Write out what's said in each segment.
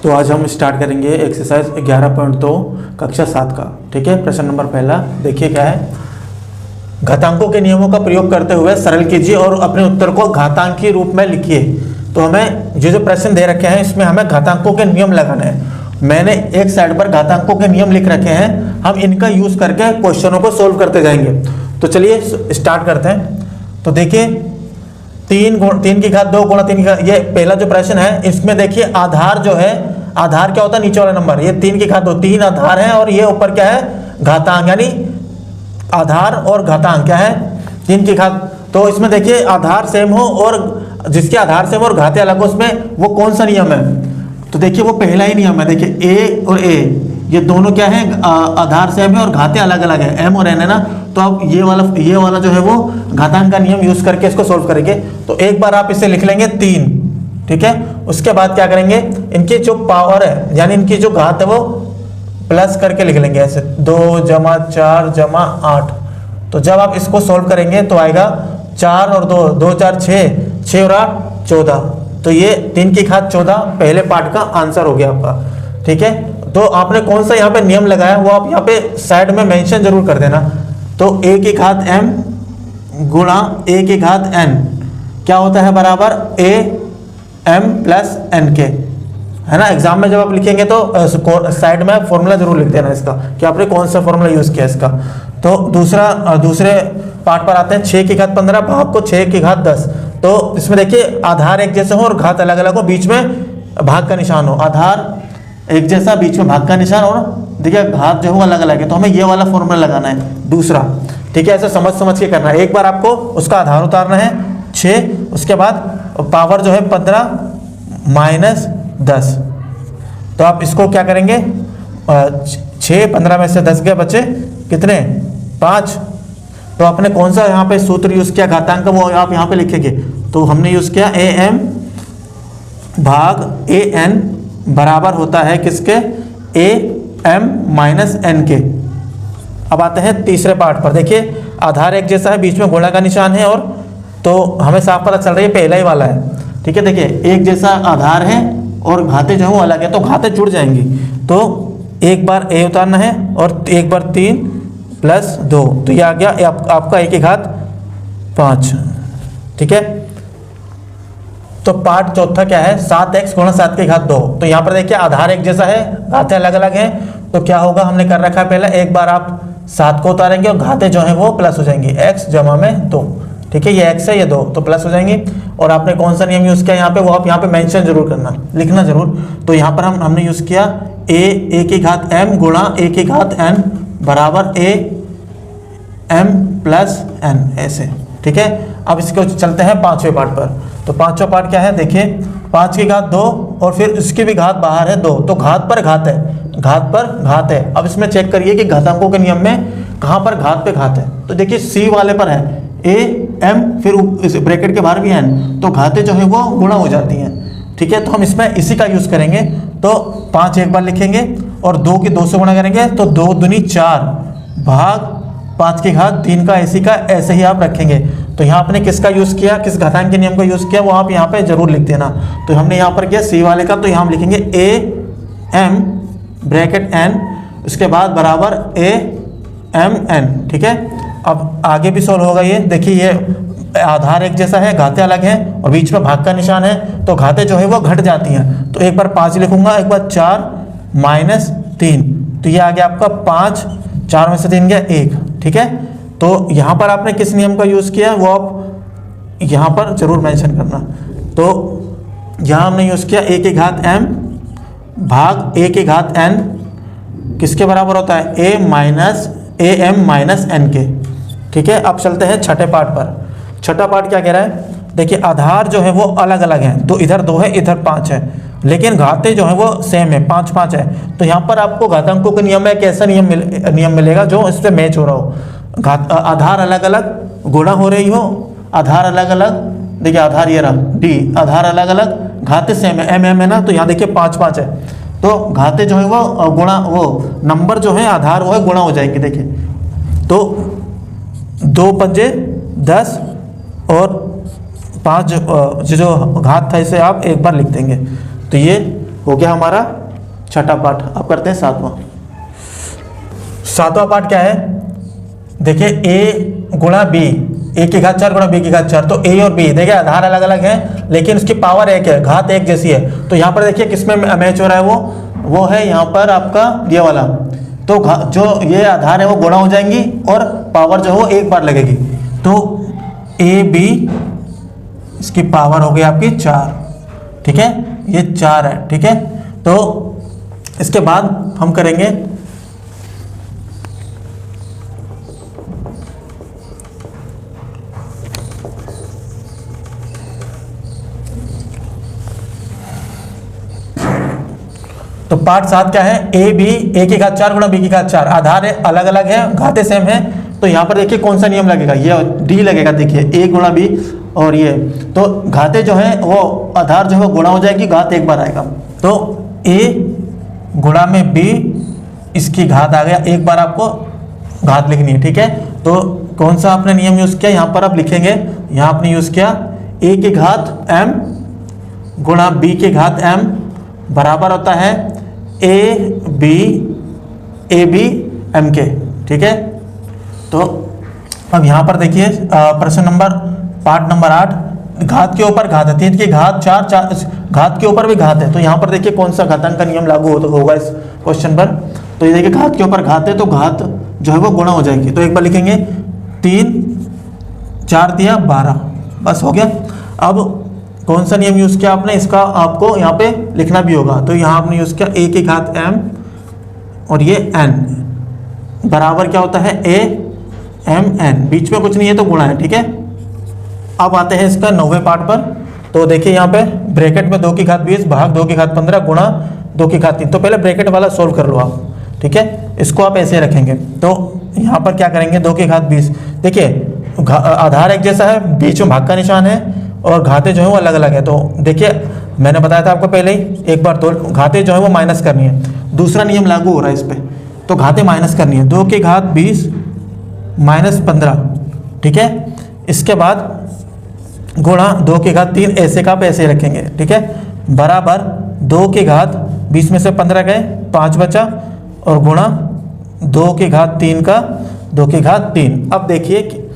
तो आज हम स्टार्ट करेंगे एक्सरसाइज 11.2 कक्षा 7 का। ठीक है, प्रश्न नंबर पहला देखिए क्या है। घातांकों के नियमों का प्रयोग करते हुए सरल कीजिए और अपने उत्तर को घातांकी रूप में लिखिए। तो हमें जो प्रश्न दे रखे हैं इसमें हमें घातांकों के नियम लगाने हैं। मैंने एक साइड पर घातांकों के नियम लिख रखे हैं, हम इनका यूज करके क्वेश्चनों को सोल्व करते जाएंगे। तो चलिए स्टार्ट करते हैं। तो देखिए 3 की घात 2 गुणा 3 की घात, ये पहला जो प्रश्न है इसमें देखिए आधार जो है, आधार क्या होता है नीचे वाला नंबर, ये 3 की घात 2 3 आधार है और ये ऊपर क्या है घातांक, यानी आधार और घातांक क्या है 3 की घात। तो इसमें देखिए आधार सेम हो और जिसके आधार सेम और घाते अलग हो उसमें वो कौन सा नियम है। तो देखिए वो पहला ही नियम है। देखिए ए और ए ये दोनों क्या है आधार सेम है और घाते अलग अलग है, एम और एन है ना। तो अब ये वाला जो है वो घातांक का नियम यूज करके इसको सोल्व करेंगे। तो एक बार आप इसे लिख लेंगे 3, ठीक है। उसके बाद क्या करेंगे, इनकी जो पावर है यानी इनकी जो घात है वो प्लस करके लिख लेंगे ऐसे 2 + 4 + 8। तो जब आप इसको सोल्व करेंगे तो आएगा 4 और 2 2 4 6 और 8 14। तो ये 3 की घात 14 पहले पार्ट का आंसर हो गया आपका। ठीक है, तो आपने कौन सा यहाँ पे नियम लगाया वो आप यहाँ पे साइड में मेंशन जरूर कर देना। तो a की घात m गुणा a की घात n क्या होता है बराबर a m + n के, है ना। एग्जाम में जब आप लिखेंगे तो साइड में फॉर्मूला जरूर लिख देना इसका कि आपने कौन सा फॉर्मूला यूज किया इसका। तो दूसरे पार्ट पर आते हैं 6 की घात 15 भाग को 6 की घात 10। तो इसमें देखिए आधार एक जैसे हो और घात अलग अलग हो, बीच में भाग का निशान हो, आधार एक जैसा बीच में भाग का निशान और देखिए घात जो है अलग अलग है। तो हमें ये वाला फॉर्मूला लगाना है दूसरा। ठीक है, ऐसे समझ के करना है। एक बार आपको उसका आधार उतारना है 6, उसके बाद पावर जो है 15 - 10। तो आप इसको क्या करेंगे 6 15 में से 10 गए, बचे कितने 5। तो आपने कौन सा यहाँ पे सूत्र यूज किया घातांक का वो आप यहाँ पे लिखेंगे। तो हमने यूज किया am भाग an बराबर होता है किसके am - n के। अब आते हैं तीसरे पार्ट पर। देखिए आधार एक जैसा है, बीच में गोला का निशान है और तो हमें साफ पता चल रही है पहला ही वाला है। ठीक है, देखिए एक जैसा आधार है और घाते जो है वो अलग है, तो घाते जुड़ जाएंगी। तो एक बार a उतारना है और एक बार 3 + 2, तो ये आ गया आपका a की घात 5। ठीक है, तो पार्ट चौथा क्या है 7x गुणा 7 की घात 2। तो यहाँ पर देखिए आधार एक जैसा है, घाते अलग अलग हैं। तो क्या होगा हमने कर रखा है पहले, एक बार आप 7 को उतारेंगे और घाते जो है वो प्लस हो जाएंगी, x जमा में 2। ठीक है, ये x है ये 2 तो प्लस हो जाएंगे। और आपने कौन सा नियम यूज किया यहाँ पे वो आप यहाँ पे मेंशन जरूर करना, लिखना जरूर। तो यहाँ पर हमने यूज किया a की घात m गुणा a की घात n बराबर a m + n ऐसे। ठीक है, अब इसको चलते हैं पांचवें पार्ट पर। तो पांचवा पार्ट क्या है, देखिए 5 की घात 2 और फिर इसकी भी घात बाहर है 2, तो घात पर घात है, घात पर घात है। अब इसमें चेक करिए कि घातांकों के नियम में कहाँ पर घात पे घात है। तो देखिए सी वाले पर है a m फिर इस ब्रैकेट के बाहर भी n, तो घाते जो है वो गुणा हो जाती हैं। ठीक है, तो हम इसमें इसी का यूज करेंगे। तो 5 एक बार लिखेंगे और 2 की 2 से गुणा करेंगे तो 2 दूनी 4 भाग 5 की घात 3 का ऐसी का ऐसे ही आप रखेंगे। तो यहाँ आपने किसका यूज किया, किस घातांक के नियम का यूज किया वो आप यहाँ पे जरूर लिख देना। तो हमने यहाँ पर किया सी वाले का, तो यहाँ हम लिखेंगे a m ब्रैकेट n उसके बाद बराबर a m n। ठीक है, अब आगे भी सोल्व होगा। ये देखिए ये आधार एक जैसा है, घाते अलग हैं और बीच में भाग का निशान है, तो घाते जो है वो घट जाती हैं। तो एक बार 5 लिखूंगा, एक बार 4 - 3, तो ये आ गया आपका 5, 4 में से 3 गया 1। ठीक है, तो यहाँ पर आपने किस नियम का यूज किया वो आप यहाँ पर जरूर मेंशन करना। तो यहाँ हमने यूज किया a की घात m भाग a की घात n किसके बराबर होता है am - n के। ठीक है, अब चलते हैं छठे पार्ट पर। छठा पार्ट क्या कह रहा है, देखिए आधार जो है वो अलग अलग हैं, तो इधर 2 है इधर 5 है, लेकिन घाते जो है वो सेम है 5 5 है। तो यहाँ पर आपको घातांकों के नियम में एक ऐसा नियम मिलेगा जो इस पे मैच हो रहा हो। आधार अलग अलग गुणा हो रही हो, आधार अलग अलग, देखिए आधार ये रहा d, आधार अलग अलग घाते सेम है m है ना। तो यहाँ देखिए 5 5 है, तो घाते जो है वो गुणा, वो नंबर जो है आधार वो है गुणा हो जाएंगे। देखिए तो 2 पंजे 10 और 5 जो घात था इसे आप एक बार लिख देंगे। तो ये हो गया हमारा छठा पार्ट। अब करते हैं सातवां। सातवां पार्ट क्या है, देखिए ए गुणा बी, ए की घात 4 गुणा बी की घात 4। तो ए और बी देखिए आधार अलग अलग है लेकिन उसकी पावर एक है, घात एक जैसी है। तो यहाँ पर देखिए किसमें मैच हो रहा है, वो है यहाँ पर आपका ये वाला। तो जो ये आधार है वो गुणा हो जाएंगी और पावर जो है वो एक बार लगेगी। तो ए बी इसकी पावर हो गई आपकी 4, ठीक है, ये 4 है, ठीक है। तो इसके बाद हम करेंगे तो पार्ट 7 क्या है, ए बी, ए की घात 4 गुणा बी की घात 4। आधार है अलग अलग है, घातें सेम है। तो यहाँ पर देखिए कौन सा नियम लगेगा, ये डी लगेगा। देखिए ए गुणा बी और ये, तो घातें जो है वो आधार जो है वो गुणा हो जाएगी, घात एक बार आएगा। तो ए गुणा में बी, इसकी घात आ गया, एक बार आपको घात लिखनी है, ठीक है। तो कौन सा आपने नियम यूज किया, यहाँ पर आप लिखेंगे, यहाँ आपने यूज किया ए की घात m गुणा बी की घात m बराबर होता है ए बी एम के, ठीक है। तो अब यहाँ पर देखिए प्रश्न नंबर पार्ट नंबर 8, घात के ऊपर घात है, 3 की घात 4, घात के ऊपर भी घात है। तो यहाँ पर देखिए कौन सा घातांक का नियम लागू होगा इस क्वेश्चन पर। तो ये देखिए घात के ऊपर घात है तो घात जो है वो गुणा हो जाएगी। तो एक बार लिखेंगे 3 4 दिया 12, बस हो गया। अब कौन सा नियम यूज किया आपने, इसका आपको यहाँ पे लिखना भी होगा। तो यहाँ आपने यूज किया ए की घात m और ये n बराबर क्या होता है a m n, बीच में कुछ नहीं है तो गुणा है, ठीक है। अब आते हैं इसका 9वें पार्ट पर। तो देखिए यहाँ पे ब्रैकेट में 2 की घात 20 भाग 2 की घात 15 गुणा 2 की घात 3। तो पहले ब्रैकेट वाला सोल्व कर लो आप, ठीक है, इसको आप ऐसे रखेंगे। तो यहाँ पर क्या करेंगे, 2 की घात 20, देखिए आधार एक जैसा है, बीच में भाग का निशान है और घातें जो है वो अलग अलग है। तो देखिए मैंने बताया था आपको पहले ही, एक बार तो घातें जो है वो माइनस करनी है, दूसरा नियम लागू हो रहा है इस पर। तो घातें माइनस करनी है, 2 की घात 20 माइनस 15, ठीक है। इसके बाद गुणा 2 की घात 3, ऐसे का आप ऐसे रखेंगे, ठीक है, बराबर 2 की घात 20 में से 15 गए, 5 बचा, और गुणा 2 की घात 3 का 2 की घात 3। अब देखिए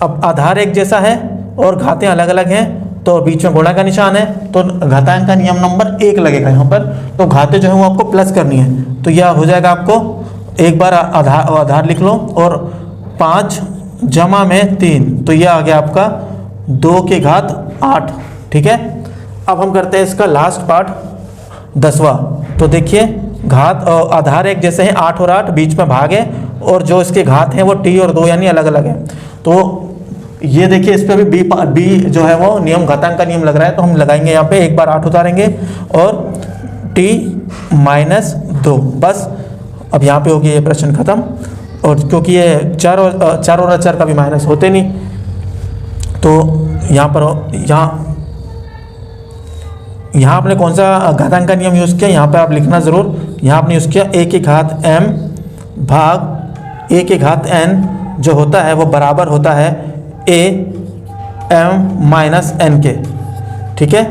अब आधार एक जैसा है और घातें अलग अलग हैं, तो बीच में गुणा का निशान है, तो घातांक का नियम नंबर 1 लगेगा यहाँ पर। तो घातें जो है वो आपको प्लस करनी है। तो यह हो जाएगा, आपको एक बार आधार लिख लो और 5 जमा में 3, तो यह आ गया आपका 2 की घात 8, ठीक है। अब हम करते हैं इसका लास्ट पार्ट 10वां। तो देखिए घात और आधार एक जैसे हैं, 8 और 8, बीच में भाग है, और जो इसके घात हैं वो t और 2 यानी अलग अलग है। तो ये देखिए इस पर भी बी जो है वो नियम घातांक का नियम लग रहा है। तो हम लगाएंगे यहाँ पे, एक बार 8 उतारेंगे और t माइनस 2, बस। अब यहाँ पे होगी ये प्रश्न खत्म। और क्योंकि ये 4 और 4 का भी माइनस होते नहीं, तो यहाँ पर यहाँ आपने कौन सा घातांक का नियम यूज़ किया, यहाँ पे आप लिखना ज़रूर। यहाँ आपने यूज़ किया a की घात m भाग a की घात n, जो होता है वो बराबर होता है a m माइनस n के, ठीक है।